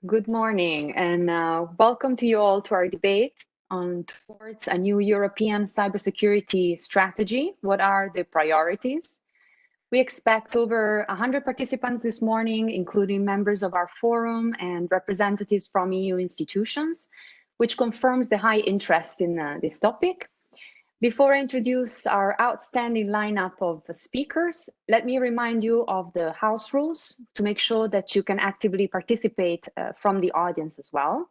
Good morning, and welcome to you all to our debate on towards a new European cybersecurity strategy. What are the priorities? We expect over 100 participants this morning, including members of our forum and representatives from EU institutions, which confirms the high interest in this topic. Before I introduce our outstanding lineup of speakers, let me remind you of the house rules to make sure that you can actively participate from the audience as well.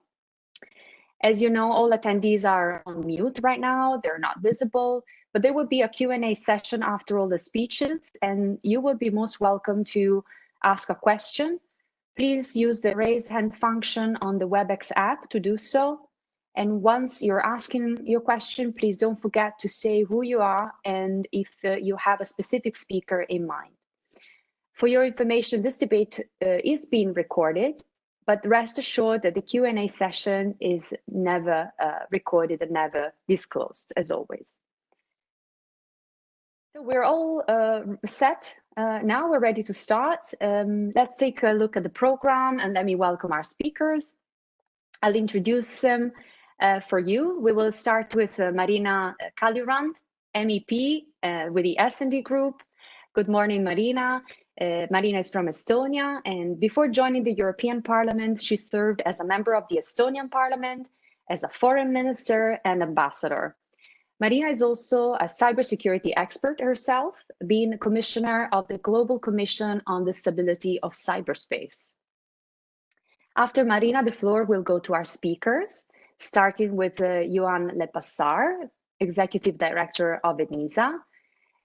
As you know, all attendees are on mute right now. They're not visible, but there will be a Q&A session after all the speeches, and you will be most welcome to ask a question. Please use the raise hand function on the WebEx app to do so. And once you're asking your question, please don't forget to say who you are and if you have a specific speaker in mind. For your information, this debate is being recorded, but rest assured that the Q&A session is never recorded and never disclosed, as always. So we're all set. Now we're ready to start. Let's take a look at the program and let me welcome our speakers. I'll introduce them. For you, we will start with Marina Kaljurand, MEP with the S&D Group. Good morning, Marina. Marina is from Estonia, and before joining the European Parliament, she served as a member of the Estonian Parliament, as a foreign minister and ambassador. Marina is also a cybersecurity expert herself, being commissioner of the Global Commission on the Stability of Cyberspace. After Marina, the floor will go to our speakers, starting with Juhan Lepassaar, Executive Director of ENISA.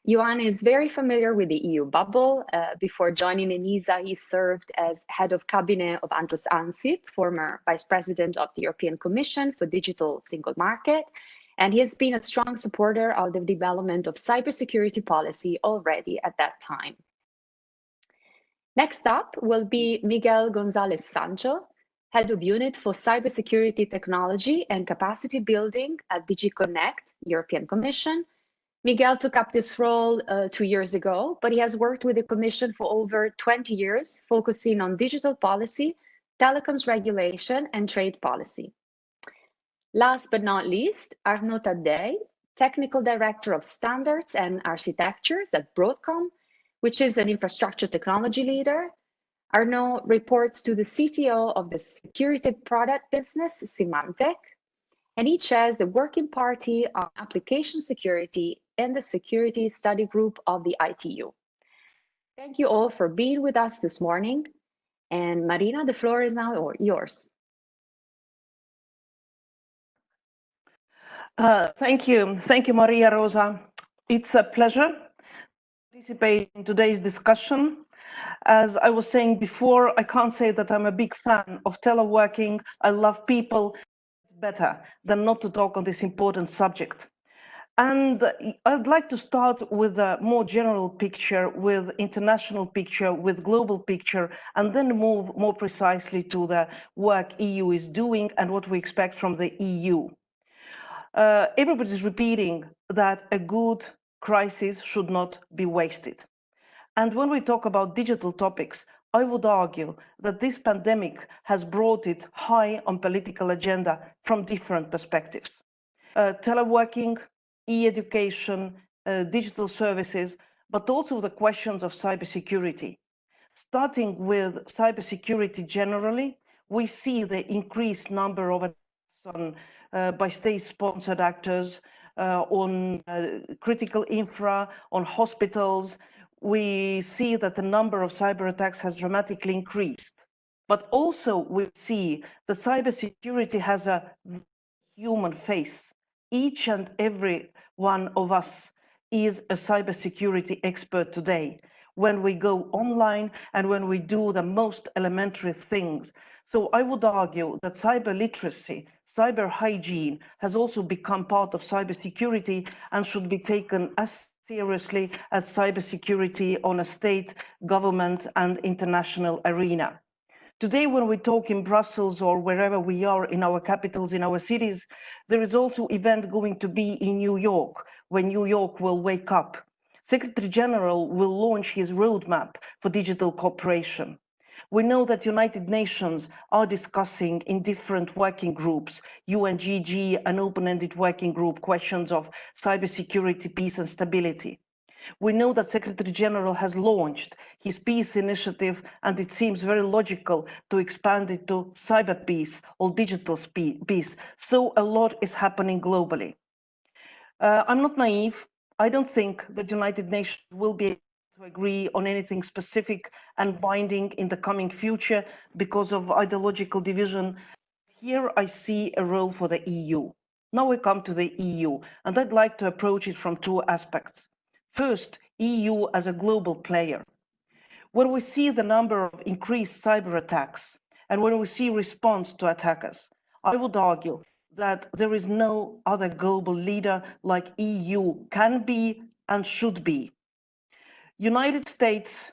Juhan is very familiar with the EU bubble. Before joining ENISA, he served as Head of Cabinet of Andrus Ansip, former Vice President of the European Commission for Digital Single Market, and he has been a strong supporter of the development of cybersecurity policy already at that time. Next up will be Miguel Gonzalez-Sancho, Head of Unit for Cybersecurity Technology and Capacity Building at DG CNECT, European Commission. Miguel took up this role 2 years ago, but he has worked with the Commission for over 20 years, focusing on digital policy, telecoms regulation, and trade policy. Last but not least, Arnaud Taddei, Technical Director of Standards and Architectures at Broadcom, which is an infrastructure technology leader. Arnaud reports to the CTO of the security product business, Symantec, and he chairs the Working Party on Application Security and the Security Study Group of the ITU. Thank you all for being with us this morning. And Marina, the floor is now yours. Thank you, Maria Rosa. It's a pleasure to participate in today's discussion. As I was saying before, I can't say that I'm a big fan of teleworking. I love people. It's better than not to talk on this important subject. And I'd like to start with a more general picture, with international picture, with global picture, and then move more precisely to the work EU is doing and what we expect from the EU. Everybody's repeating that a good crisis should not be wasted. And when we talk about digital topics, I would argue that this pandemic has brought it high on political agenda from different perspectives. Teleworking, e-education, digital services, but also the questions of cybersecurity. Starting with cybersecurity generally, we see the increased number of attacks by state-sponsored actors on critical infra, on hospitals. We see that the number of cyber attacks has dramatically increased. But also we see that cybersecurity has a human face. Each and every one of us is a cybersecurity expert today when we go online and when we do the most elementary things. So I would argue that cyber literacy, cyber hygiene has also become part of cybersecurity and should be taken as seriously as cybersecurity on a state, government, and international arena. Today, when we talk in Brussels or wherever we are in our capitals, in our cities, there is also an event going to be in New York, when New York will wake up. Secretary General will launch his roadmap for digital cooperation. We know that United Nations are discussing in different working groups, UNGG, an open-ended working group, questions of cybersecurity, peace and stability. We know that Secretary General has launched his peace initiative, and it seems very logical to expand it to cyber peace or digital peace. So a lot is happening globally. I'm not naive. I don't think that the United Nations will be able to agree on anything specific and binding in the coming future because of ideological division. Here I see a role for the EU. Now we come to the EU, and I'd like to approach it from two aspects. First, EU as a global player. When we see the number of increased cyber attacks, and when we see response to attackers, I would argue that there is no other global leader like EU can be and should be. United States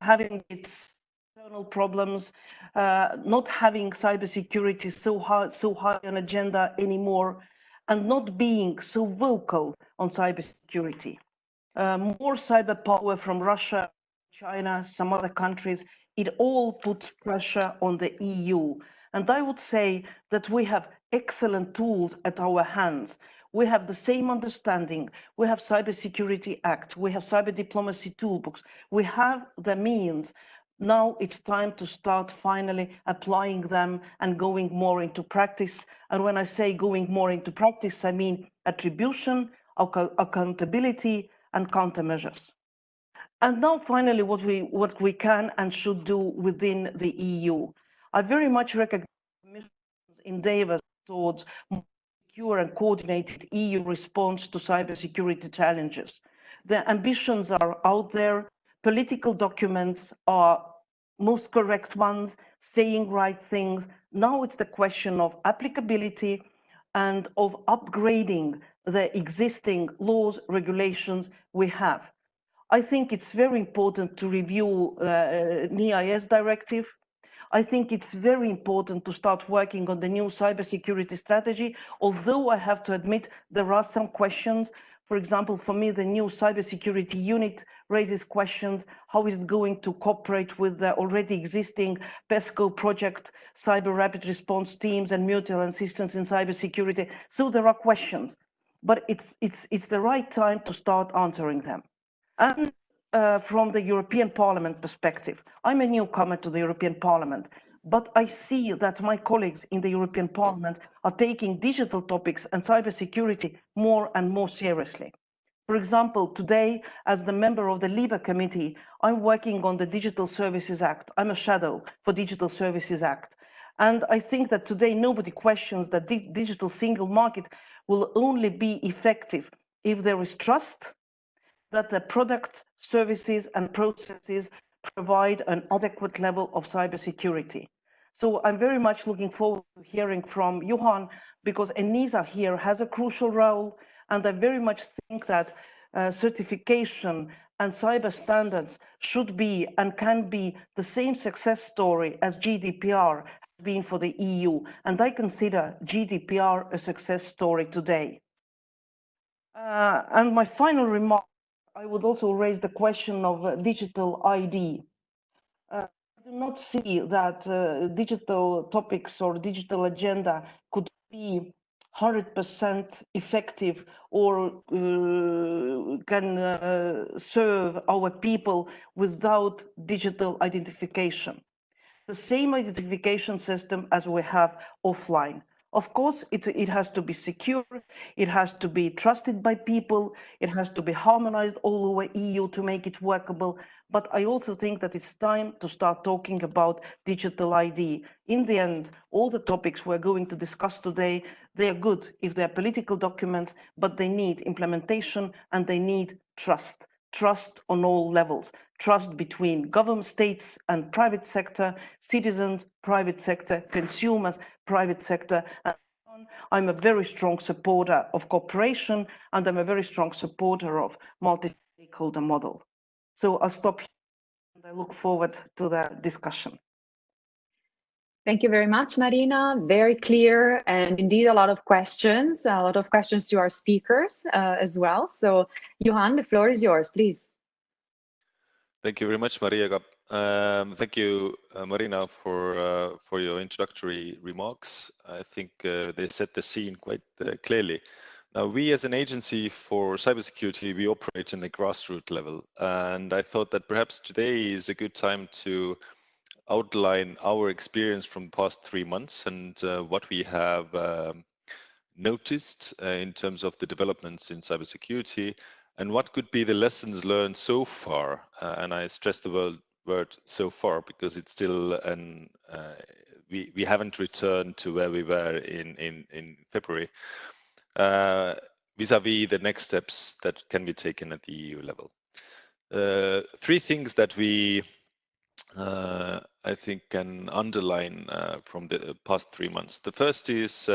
having its internal problems, not having cybersecurity so high on agenda anymore, and not being so vocal on cybersecurity. More cyber power from Russia, China, some other countries, it all puts pressure on the EU. And I would say that we have excellent tools at our hands. We have the same understanding. We have Cybersecurity Act. We have cyber diplomacy toolbox. We have the means. Now it's time to start finally applying them and going more into practice. And when I say going more into practice, I mean attribution, accountability, and countermeasures. And now finally, what we can and should do within the EU. I very much recognize missions endeavors towards more secure and coordinated EU response to cybersecurity challenges. The ambitions are out there. Political documents are most correct ones, saying right things. Now it's the question of applicability and of upgrading the existing laws, regulations we have. I think it's very important to review NIS directive. I think it's very important to start working on the new cybersecurity strategy, although I have to admit there are some questions. For example, for me, the new cybersecurity unit raises questions. How is it going to cooperate with the already existing PESCO project, cyber rapid response teams and mutual assistance in cybersecurity? So there are questions, but it's the right time to start answering them. And from the European Parliament perspective, I'm a newcomer to the European Parliament, but I see that my colleagues in the European Parliament are taking digital topics and cybersecurity more and more seriously. For example, today, as the member of the LIBE committee, I'm working on the Digital Services Act. I'm a shadow for Digital Services Act. And I think that today nobody questions that the digital single market will only be effective if there is trust, that the products, services, and processes provide an adequate level of cybersecurity. So I'm very much looking forward to hearing from Juhan, because ENISA here has a crucial role, and I very much think that certification and cyber standards should be and can be the same success story as GDPR has been for the EU, and I consider GDPR a success story today. And my final remark, I would also raise the question of digital ID. I do not see that digital topics or digital agenda could be 100% effective or can serve our people without digital identification. The same identification system as we have offline. Of course, it has to be secure, it has to be trusted by people, it has to be harmonized all over EU to make it workable. But I also think that it's time to start talking about digital ID. In the end, all the topics we're going to discuss today, they are good if they're political documents, but they need implementation and they need trust. Trust on all levels, trust between government, states and private sector, citizens, private sector, consumers, private sector. And I'm a very strong supporter of cooperation, and I'm a very strong supporter of multi-stakeholder model. So I'll stop here and I look forward to the discussion. Thank you very much, Marina. Very clear, and indeed a lot of questions to our speakers as well. So, Juhan, the floor is yours, please. Thank you very much, Maria. Thank you, Marina, for your introductory remarks. I think they set the scene quite clearly. Now, we as an agency for cybersecurity, we operate in the grassroots level, and I thought that perhaps today is a good time to outline our experience from the past 3 months and what we have noticed in terms of the developments in cybersecurity and what could be the lessons learned so far. And I stress the word so far because it's still we haven't returned to where we were in February vis-a-vis the next steps that can be taken at the EU level. Three things that we I think can underline from the past 3 months. The first is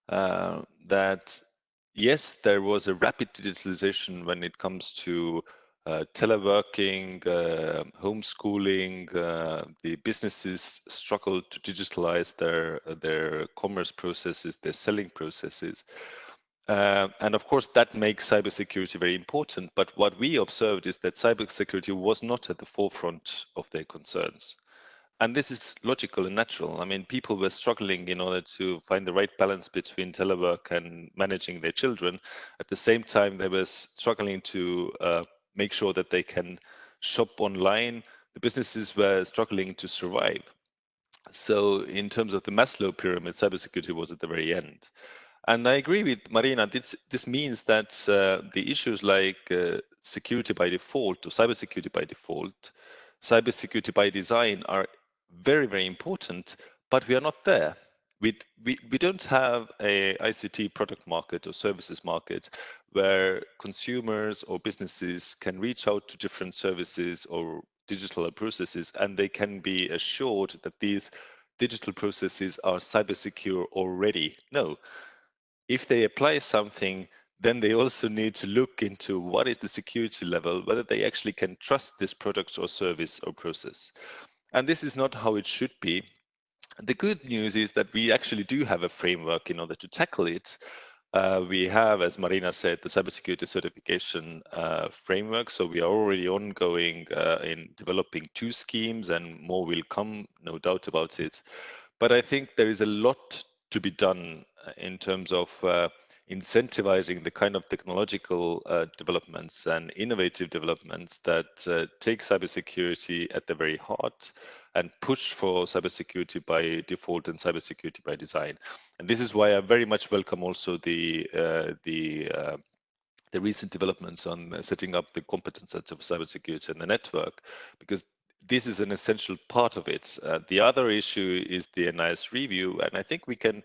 that yes, there was a rapid digitalization when it comes to teleworking, homeschooling. The businesses struggled to digitalize their commerce processes, their selling processes. And of course, that makes cybersecurity very important. But what we observed is that cybersecurity was not at the forefront of their concerns. And this is logical and natural. I mean, people were struggling in order to find the right balance between telework and managing their children. At the same time, they were struggling to make sure that they can shop online. The businesses were struggling to survive. So in terms of the Maslow pyramid, cybersecurity was at the very end. And I agree with Marina, this means that the issues like security by default or cybersecurity by default, cybersecurity by design are very, very important, but we are not there. We don't have a ICT product market or services market where consumers or businesses can reach out to different services or digital processes and they can be assured that these digital processes are cyber secure already. No, if they apply something, then they also need to look into what is the security level, whether they actually can trust this product or service or process. And this is not how it should be. The good news is that we actually do have a framework in order to tackle it. We have, as Marina said, the cybersecurity certification framework. So we are already ongoing in developing 2 schemes and more will come, no doubt about it. But I think there is a lot to be done in terms of incentivizing the kind of technological developments and innovative developments that take cybersecurity at the very heart and push for cybersecurity by default and cybersecurity by design. And this is why I very much welcome also the recent developments on setting up the competence center of cybersecurity and the network, because this is an essential part of it. The other issue is the ENISA review, and I think we can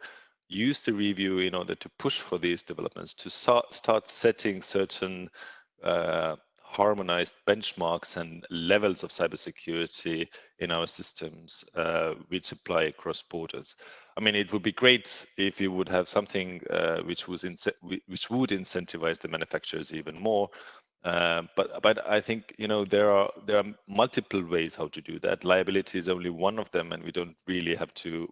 use the review in order to push for these developments, to start setting certain harmonized benchmarks and levels of cybersecurity in our systems which apply across borders. I mean, it would be great if you would have something which would incentivize the manufacturers even more. But I think there are multiple ways how to do that. Liability is only one of them, and we don't really have to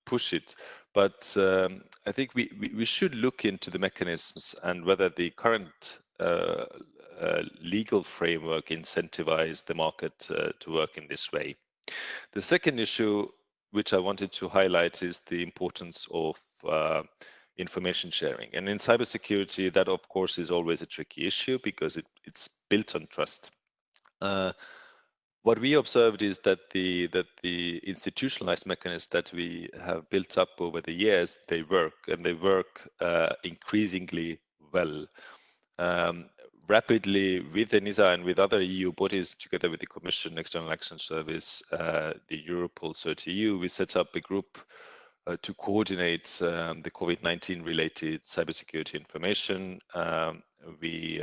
push it. But I think we should look into the mechanisms and whether the current legal framework incentivize the market to work in this way. The second issue which I wanted to highlight is the importance of information sharing. And in cybersecurity, that of course is always a tricky issue because it's built on trust. What we observed is that the institutionalized mechanisms that we have built up over the years, they work, and they work increasingly well. Rapidly with ENISA and with other EU bodies, together with the Commission, External Action Service, the Europol CERT-EU, we set up a group to coordinate the COVID-19 related cybersecurity information. We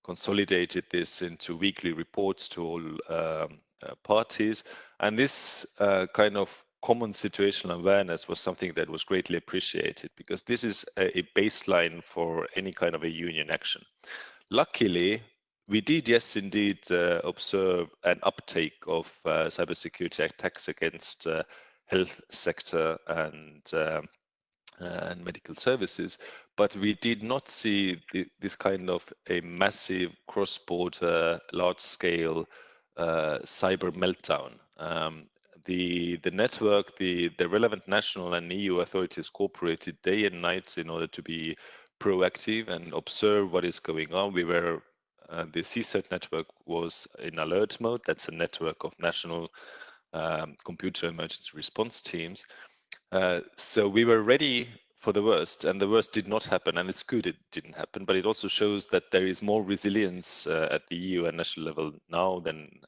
consolidated this into weekly reports to all parties. And this kind of common situational awareness was something that was greatly appreciated because this is a baseline for any kind of a union action. Luckily, we did, yes, indeed, observe an uptake of cybersecurity attacks against health sector and and medical services, but we did not see this kind of a massive cross-border, large-scale cyber meltdown. The network, the relevant national and EU authorities cooperated day and night in order to be proactive and observe what is going on. We were the CSERT network was in alert mode. That's a network of national computer emergency response teams. So we were ready for the worst, and the worst did not happen, and it's good it didn't happen, but it also shows that there is more resilience at the EU and national level now than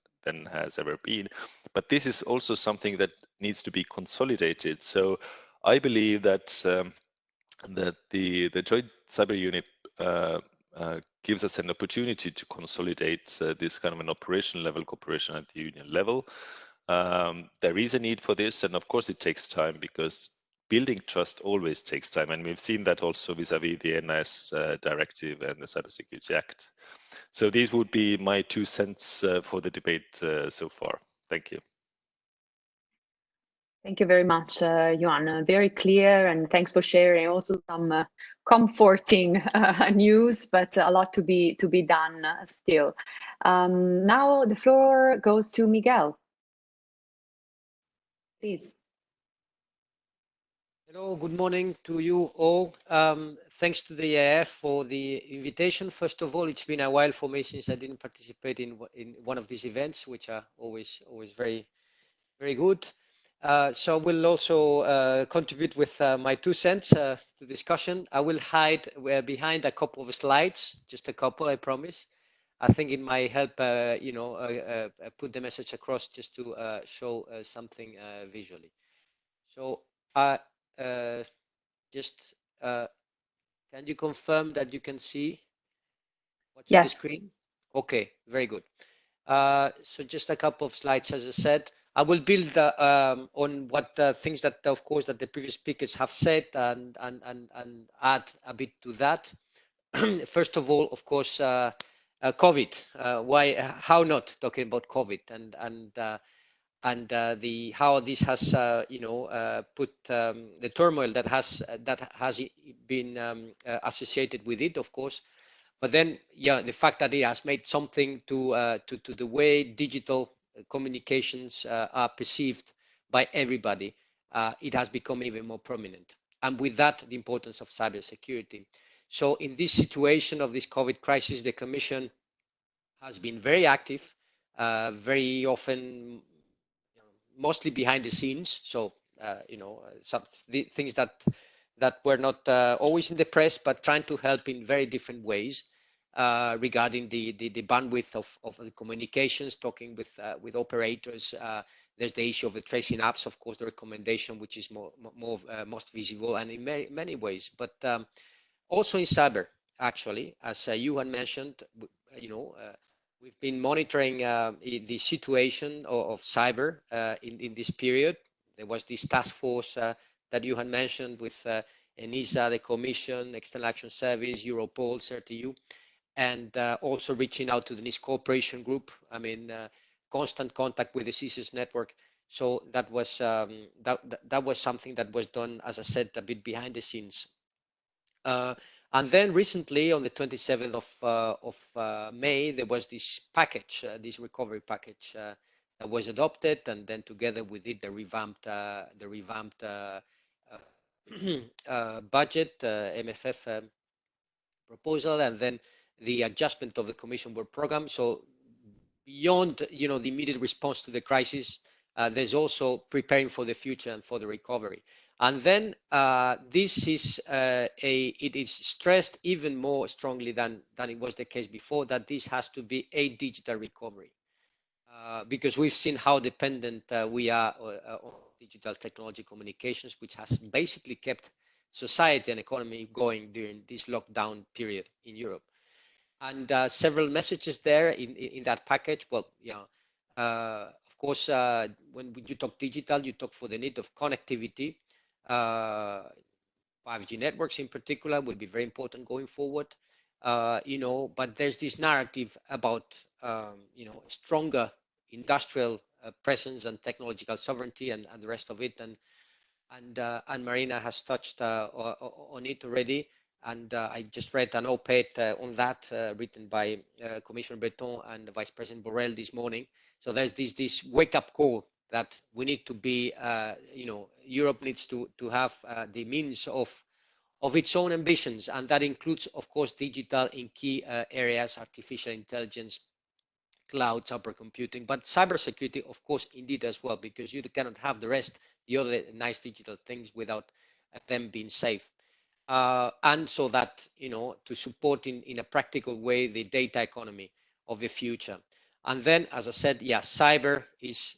has ever been. But this is also something that needs to be consolidated. So I believe that that the joint cyber unit gives us an opportunity to consolidate this kind of an operational level cooperation at the union level. There is a need for this, and of course it takes time because building trust always takes time, and we've seen that also vis-a-vis the NIS directive and the Cybersecurity Act. So these would be my 2 cents for the debate so far. Thank you. Thank you very much, Juhan. Very clear, and thanks for sharing also some comforting news, but a lot to be done still. Now the floor goes to Miguel. Please. Hello, good morning to you all. Thanks to the EAF for the invitation. First of all, it's been a while for me since I didn't participate in one of these events, which are always very good. So I will also contribute with my 2 cents to discussion. I will hide behind a couple of slides, just a couple, I promise. I think it might help, put the message across just to show something visually. So just can you confirm that you can see what's on the screen? Okay, very good. So just a couple of slides, as I said. I will build on what things that, of course, that the previous speakers have said and add a bit to that. First of all, of course, COVID. Why? How not talking about COVID and how this has put the turmoil that has been associated with it, of course. But then, yeah, the fact that it has made something to the way digital communications are perceived by everybody, it has become even more prominent. And with that, the importance of cybersecurity. So in this situation of this COVID crisis, the Commission has been very active, very often, mostly behind the scenes. So, some things that were not always in the press, but trying to help in very different ways. Regarding the bandwidth of the communications, talking with operators. There's the issue of the tracing apps, of course, the recommendation, which is most visible, and in many ways. But also in cyber, actually, as Juhan mentioned, we've been monitoring the situation of cyber in this period. There was this task force that Juhan mentioned with ENISA, the Commission, External Action Service, Europol, CERT-EU. And also reaching out to the NIS cooperation group. I mean, constant contact with the CSIS network. So that was that was something that was done, as I said, a bit behind the scenes. And then recently, on the 27th of May, there was this package, this recovery package that was adopted, and then together with it, the revamped budget, MFF proposal, and then the adjustment of the Commission work program. So beyond, the immediate response to the crisis, there's also preparing for the future and for the recovery. And then this is it is stressed even more strongly than it was the case before, that this has to be a digital recovery, because we've seen how dependent we are on digital technology communications, which has basically kept society and economy going during this lockdown period in Europe. And several messages there in that package. Well, of course, when you talk digital, you talk for the need of connectivity. 5G networks in particular will be very important going forward. But there's this narrative about, stronger industrial presence and technological sovereignty and the rest of it. and Marina has touched on it already. And I just read an op-ed on that written by Commissioner Breton and Vice President Borrell this morning. So there's this wake-up call that we need to be, Europe needs to have the means of its own ambitions, and that includes, of course, digital in key areas, artificial intelligence, cloud, supercomputing, but cybersecurity, of course, indeed as well, because you cannot have the rest, the other nice digital things without them being safe. And so that, to support in a practical way the data economy of the future. And then, as I said, yeah, cyber is,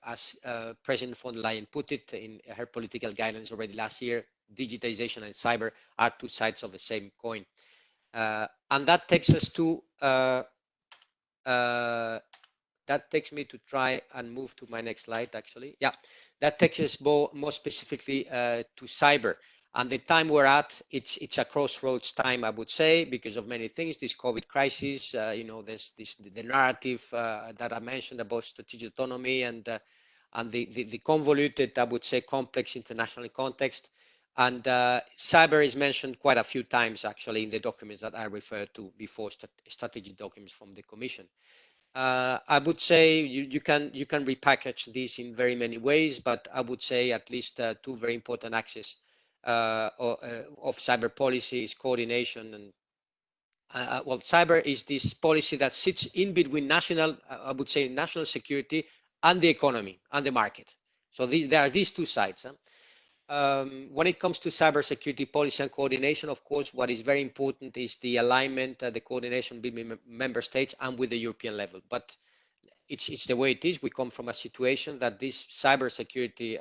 as President von der Leyen put it in her political guidance already last year, digitization and cyber are two sides of the same coin. And that takes us to that takes me to try and move to my next slide, actually. Yeah, that takes us more specifically to cyber. And the time we're at, it's a crossroads time, I would say, because of many things. This COVID crisis, there's the narrative that I mentioned about strategic autonomy and the convoluted, I would say, complex international context. And cyber is mentioned quite a few times, actually, in the documents that I referred to before, strategy documents from the Commission. I would say you can repackage this in very many ways, but I would say at least two very important axes of cyber policy is coordination. And well, cyber is this policy that sits in between national, I would say, national security and the economy and the market. So there are these two sides. Huh? When it comes to cybersecurity policy and coordination, of course, what is very important is the alignment, the coordination between member states and with the European level. But it's the way it is. We come from a situation that this cybersecurity,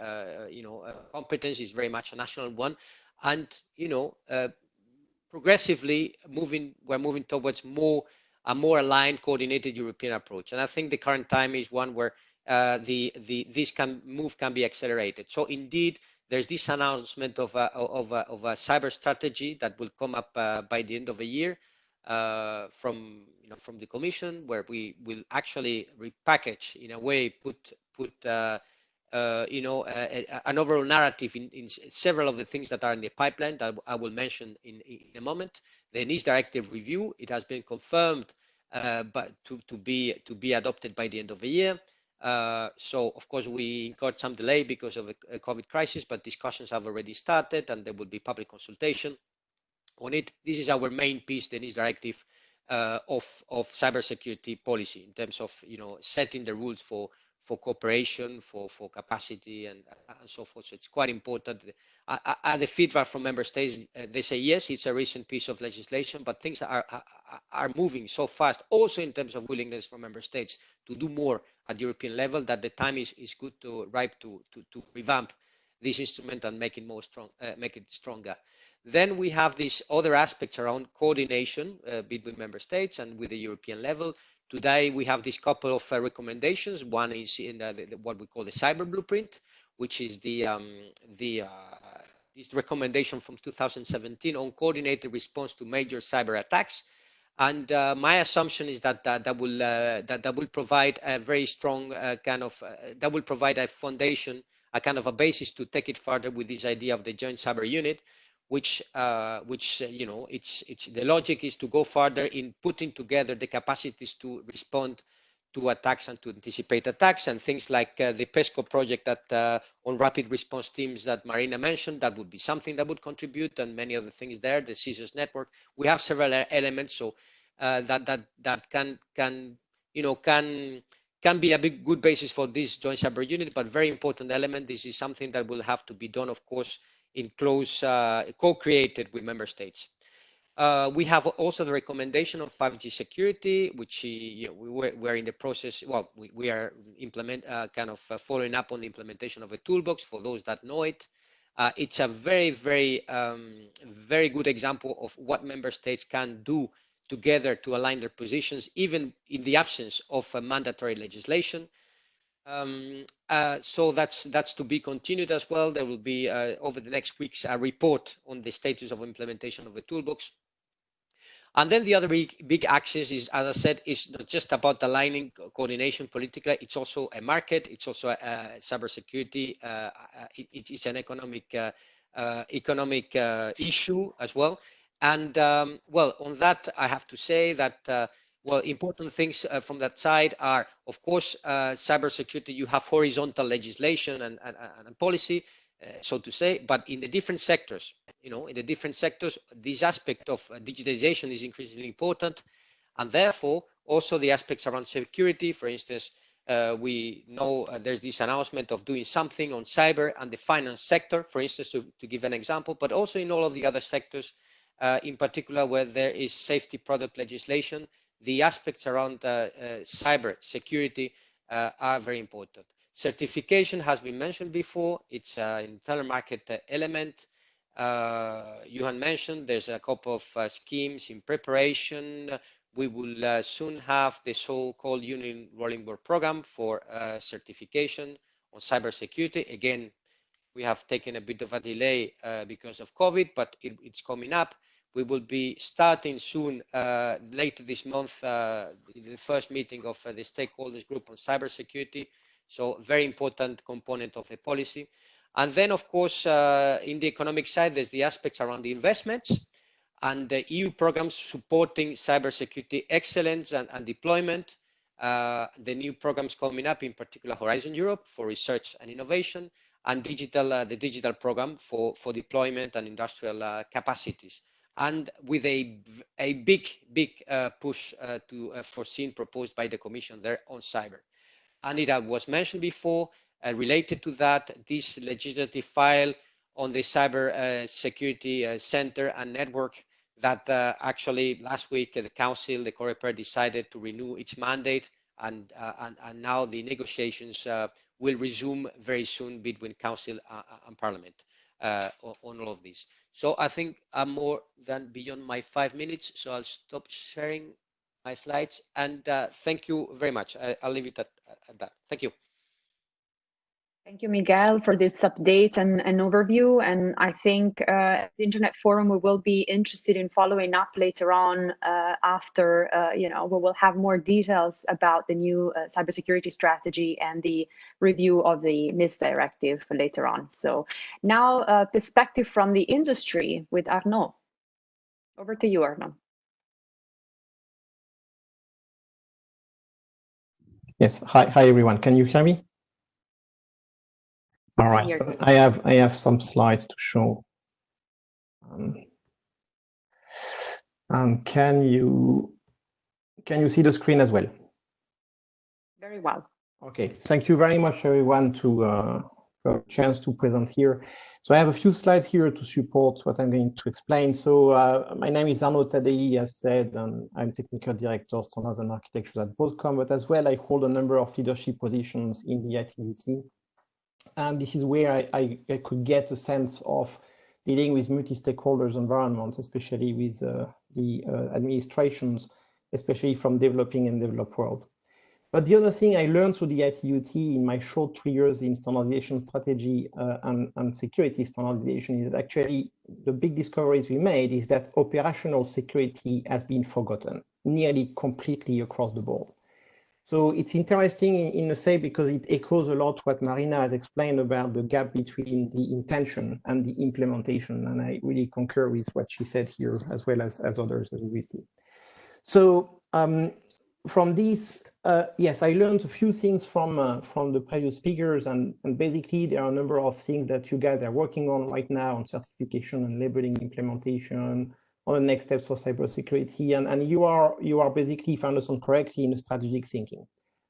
competence is very much a national one, and progressively we're moving towards a more aligned, coordinated European approach. And I think the current time is one where this move can be accelerated. So indeed, there's this announcement of a cyber strategy that will come up by the end of the year from the Commission, where we will actually repackage in a way, put an overall narrative in several of the things that are in the pipeline that I will mention in a moment. The NIS directive review, it has been confirmed but to be adopted by the end of the year. So, of course, we incurred some delay because of the COVID crisis, but discussions have already started and there will be public consultation on it. This is our main piece, the NIS directive of cybersecurity policy in terms of, setting the rules for cooperation, for capacity and so forth. So it's quite important. The feedback from member states, they say, yes, it's a recent piece of legislation, but things are moving so fast, also in terms of willingness from member states to do more at European level, that the time is good ripe to revamp this instrument and make it stronger. Then we have these other aspects around coordination between member states and with the European level. Today, we have this couple of recommendations. One is in what we call the cyber blueprint, which is this recommendation from 2017 on coordinated response to major cyber attacks. And my assumption is that that will provide a very strong that will provide a foundation, a kind of a basis to take it further with this idea of the joint cyber unit, which the logic is to go further in putting together the capacities to respond to attacks and to anticipate attacks, and things like the PESCO project that on rapid response teams that Marina mentioned, that would be something that would contribute, and many other things there, the CSIS network. We have several elements, so that can be a good basis for this joint cyber unit, but very important element. This is something that will have to be done, of course, in close co-created with member states. We have also the recommendation of 5G security, which we're in the process. Well, we are following up on the implementation of a toolbox for those that know it. It's a very, very, very good example of what member states can do together to align their positions, even in the absence of mandatory legislation. So that's to be continued as well. There will be over the next weeks a report on the status of implementation of the toolbox. And then the other big axis is, as I said, is not just about aligning coordination politically. It's also a market. It's also cybersecurity. It's an economic issue as well. And well, on that, I have to say that well, important things from that side are, of course, cybersecurity. You have horizontal legislation and policy, so to say, but in the different sectors, in the different sectors, this aspect of digitization is increasingly important, and therefore also the aspects around security. For instance, we know there's this announcement of doing something on cyber and the finance sector, for instance, to give an example, but also in all of the other sectors, in particular where there is safety product legislation, the aspects around cyber security are very important. Certification has been mentioned before. It's an internal market element. Juhan mentioned there's a couple of schemes in preparation. We will soon have the so-called Union Rolling Board program for certification on cybersecurity. Again, we have taken a bit of a delay because of COVID, but it's coming up. We will be starting soon, later this month, the first meeting of the stakeholders group on cybersecurity. So very important component of the policy. And then, of course, in the economic side, there's the aspects around the investments and the EU programs supporting cybersecurity excellence and deployment. The new programs coming up, in particular Horizon Europe for research and innovation, and the digital program for deployment and industrial capacities. And with a big push foreseen proposed by the Commission there on cyber. And it was mentioned before, related to that, this legislative file on the cyber security center and network that actually last week the Council, the COREPER, decided to renew its mandate, and now the negotiations will resume very soon between Council and Parliament on all of this. So I think I'm more than beyond my 5 minutes, so I'll stop sharing my slides, and thank you very much. I'll leave it at that. Thank you. Thank you, Miguel, for this update and overview. And I think at the Internet Forum, we will be interested in following up later on after, we will have more details about the new cybersecurity strategy and the review of the NIS directive later on. So now perspective from the industry with Arnaud. Over to you, Arnaud. Yes, hi everyone. Can you hear me? All right, so I have some slides to show. Can you see the screen as well? Very well. Okay, thank you very much, everyone, for a chance to present here. So I have a few slides here to support what I'm going to explain. So my name is Arnaud Taddei, as said, and I'm Technical Director of Standards and Architecture at Broadcom, but as well I hold a number of leadership positions in the IT team. And this is where I could get a sense of dealing with multi-stakeholders environments, especially with the administrations, especially from developing and developed world. But the other thing I learned through the ITUT in my short 3 years in standardization strategy and security standardization is that actually the big discoveries we made is that operational security has been forgotten nearly completely across the board. So it's interesting in a say because it echoes a lot what Marina has explained about the gap between the intention and the implementation. And I really concur with what she said here, as well as others, as we see. So from this, yes, I learned a few things from the previous speakers, and basically there are a number of things that you guys are working on right now on certification and labeling implementation, on the next steps for cybersecurity, and you are basically, if I understand correctly, in a strategic thinking.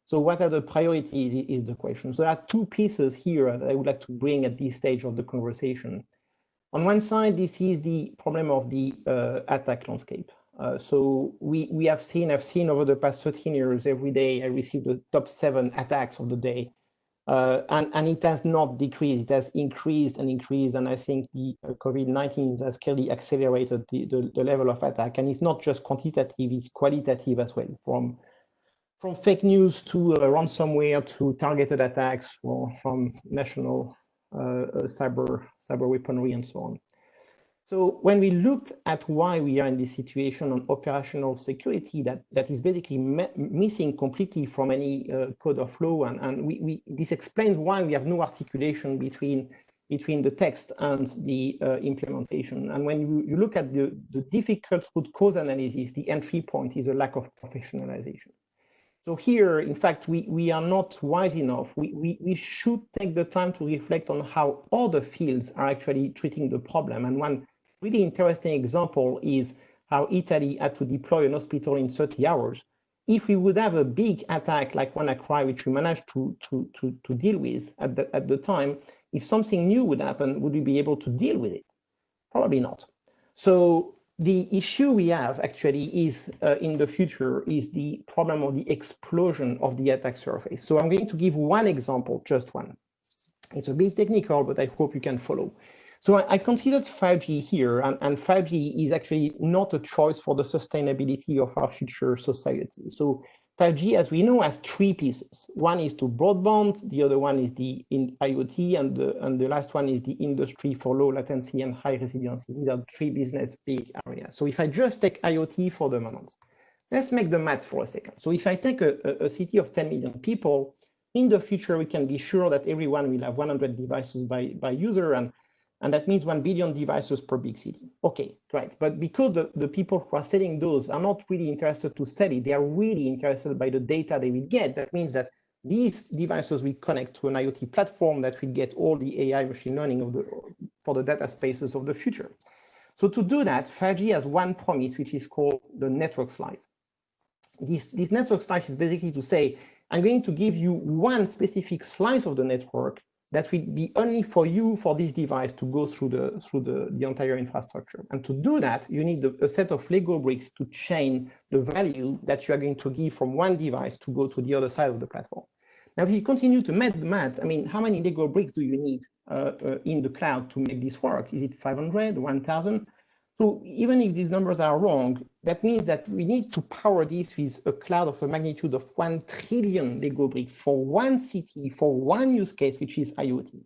So what are the priorities is the question. So there are two pieces here that I would like to bring at this stage of the conversation. On one side, this is the problem of the attack landscape. So I've seen over the past 13 years, every day I receive the top 7 attacks of the day. And it has not decreased, it has increased and increased. And I think the COVID-19 has clearly accelerated the level of attack. And it's not just quantitative, it's qualitative as well, from fake news to ransomware to targeted attacks, or from national cyber weaponry and so on. So when we looked at why we are in this situation on operational security that is basically missing completely from any code of law, and this explains why we have no articulation between the text and the implementation. And when you look at the difficult root cause analysis, the entry point is a lack of professionalization. So here, in fact, we are not wise enough. We should take the time to reflect on how other fields are actually treating the problem. And one really interesting example is how Italy had to deploy an hospital in 30 hours. If we would have a big attack like WannaCry, which we managed to deal with at the time, if something new would happen, would we be able to deal with it? Probably not. So the issue we have actually is in the future is the problem of the explosion of the attack surface. So I'm going to give one example, just one. It's a bit technical, but I hope you can follow. So I considered 5G here, and 5G is actually not a choice for the sustainability of our future society. So 5G, as we know, has three pieces. One is to broadband, the other one is the IoT, and the last one is the industry for low latency and high resiliency. These are three business big areas. So if I just take IoT for the moment, let's make the math for a second. So if I take a city of 10 million people, in the future, we can be sure that everyone will have 100 devices by user, and that means 1 billion devices per big city. Okay, great. But because the people who are selling those are not really interested to sell it, they are really interested by the data they will get. That means that these devices will connect to an IoT platform that will get all the AI machine learning for the data spaces of the future. So to do that, 5G has one promise, which is called the network slice. This network slice is basically to say, I'm going to give you one specific slice of the network that will be only for you, for this device, to go through the entire infrastructure. And to do that, you need a set of Lego bricks to chain the value that you are going to give from one device to go to the other side of the platform. Now, if you continue to make the math, I mean, how many Lego bricks do you need in the cloud to make this work? Is it 500, 1,000? So even if these numbers are wrong, that means that we need to power this with a cloud of a magnitude of 1 trillion Lego bricks for one city, for one use case, which is IoT.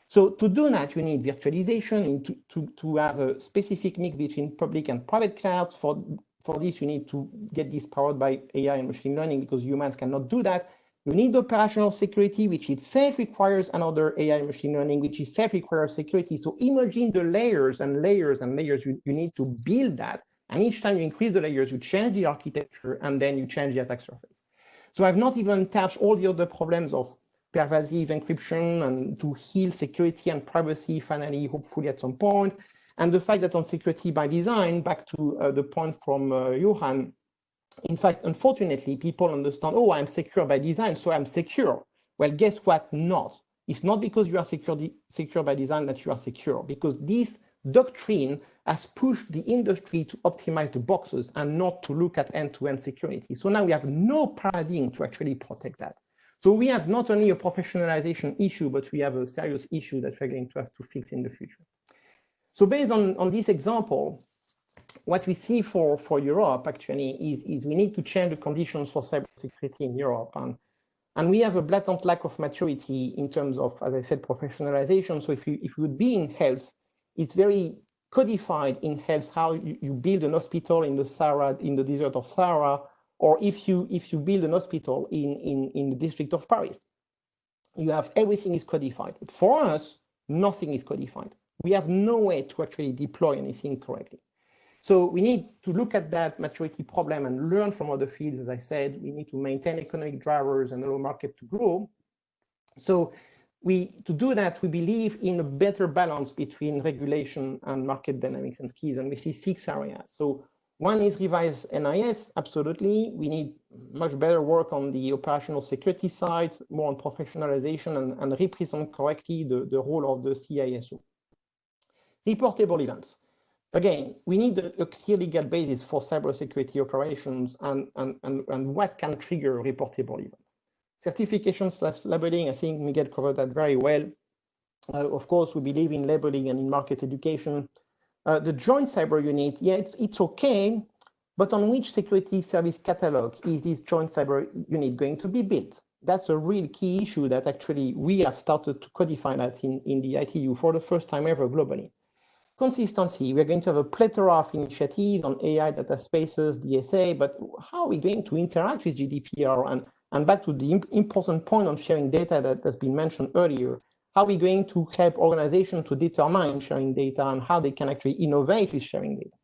So to do that, you need virtualization, and to have a specific mix between public and private clouds. For this, you need to get this powered by AI and machine learning, because humans cannot do that. You need operational security, which itself requires another AI machine learning, which itself requires security. So imagine the layers and layers and layers you need to build that. And each time you increase the layers, you change the architecture, and then you change the attack surface. So I've not even touched all the other problems of pervasive encryption and to heal security and privacy, finally, hopefully at some point. And the fact that on security by design, back to the point from Juhan, in fact, unfortunately, people understand, oh, I'm secure by design, so I'm secure. Well, guess what? Not. It's not because you are secure by design that you are secure, because this doctrine has pushed the industry to optimize the boxes and not to look at end-to-end security. So now we have no paradigm to actually protect that. So we have not only a professionalization issue, but we have a serious issue that we're going to have to fix in the future. So based on this example, what we see for Europe actually is we need to change the conditions for cybersecurity in Europe. And we have a blatant lack of maturity in terms of, as I said, professionalization. So if you would be in health, it's very codified in health how you build an hospital in the Sahara, in the desert of Sahara, or if you build an hospital in the district of Paris. You have everything is codified. But for us, nothing is codified. We have no way to actually deploy anything correctly. So we need to look at that maturity problem and learn from other fields. As I said, we need to maintain economic drivers and allow market to grow. So to do that, we believe in a better balance between regulation and market dynamics and skills. And we see 6 areas. So one is revise NIS, absolutely. We need much better work on the operational security side, more on professionalization and represent correctly the role of the CISO. Reportable events. Again, we need a clear legal basis for cybersecurity operations and what can trigger a reportable event. Certification/labeling, I think Miguel covered that very well. Of course, we believe in labeling and in market education. The joint cyber unit, yeah, it's okay, but on which security service catalog is this joint cyber unit going to be built? That's a real key issue that actually we have started to codify that in the ITU for the first time ever globally. consistency. We're going to have a plethora of initiatives on AI data spaces, DSA, but how are we going to interact with GDPR? And back to the important point on sharing data that has been mentioned earlier, how are we going to help organizations to determine sharing data and how they can actually innovate with sharing data?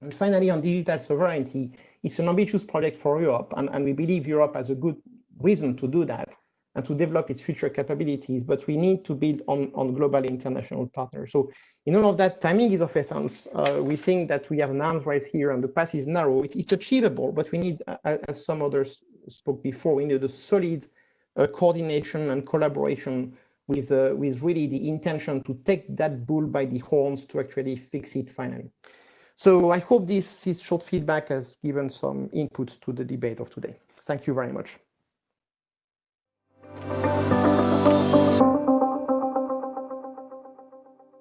And finally, on digital sovereignty, it's an ambitious project for Europe, and we believe Europe has a good reason to do that and to develop its future capabilities, but we need to build on global international partners. So in all of that, timing is of essence. We think that we have an arms race here and the path is narrow. It's achievable, but we need, as some others spoke before, we need a solid coordination and collaboration with really the intention to take that bull by the horns to actually fix it finally. So I hope this short feedback has given some inputs to the debate of today. Thank you very much.